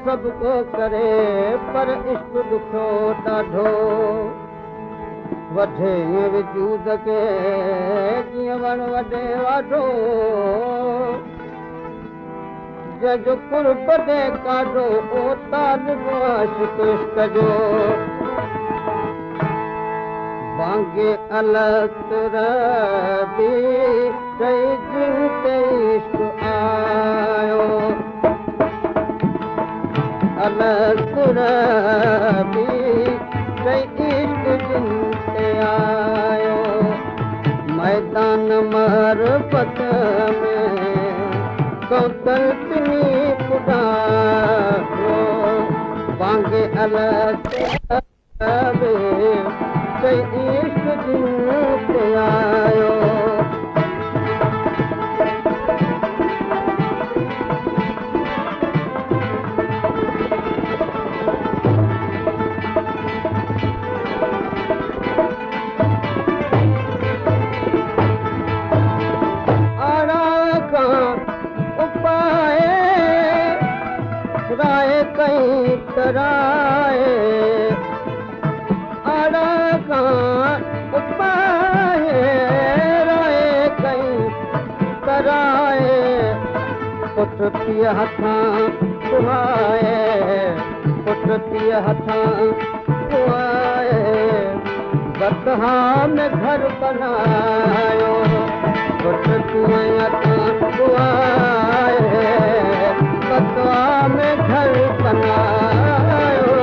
सब को करे पर इश्क दुखो ॾाढो वठे विचूद के जीअं वण वॾे वाढो जंहिंजो कुर्ब दे काढो ओ तालिबो आशिक़ इश्क जो वांगे अलग रबी चई जिन ते इश्क आयो अलग रबी चई इश्क जिन ते आयो मैदान मारिफत में कौतल तिनी पुॾायो वांगे अलग रबी चई इश्क जिन ते आयो राय कई तराए आड़ा का उपाय राय कई तराए पुट पिया हथां दुआए पुट पिया हथां दुआए बदहा में घर बनायो पुट पिया हथां दुआए बदहा में घर बनायो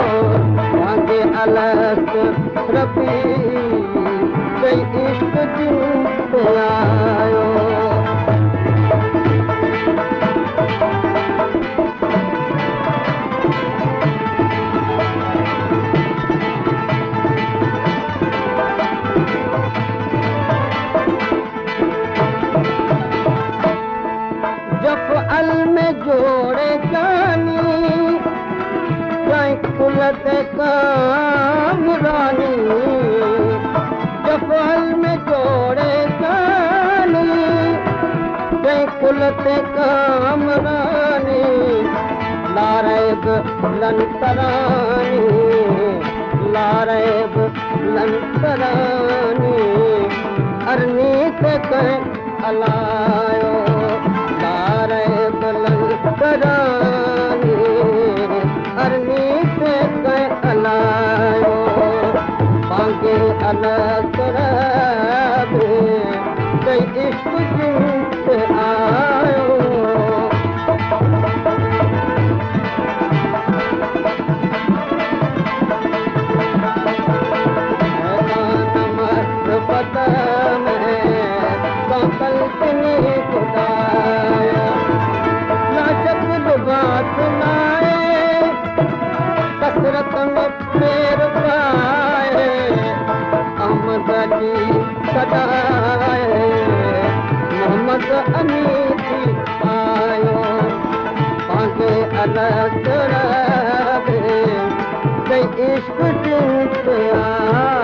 वांगे अलग रबी चई इश्क जिन ते आयो जब अल में जोड़े जानी कुल ते कामरानी जब अल में जोड़े जानी कुल ते कामरानी लारेब लंतरानी लारेब लंतरानी अरनी ते कह अलायो लारेब लंतरानी अरनी ते कह अलायो वांगे अलग रबी चई इश्क जिन ते आयो मारिफत में कौतल तिनी पुॾाया लाजक बात लाए कसरत में पेर पाए अहमद जी सदाए मोहम्मद अमीर आयो वांगे अलग रबी चई इश्क जिन ते आयो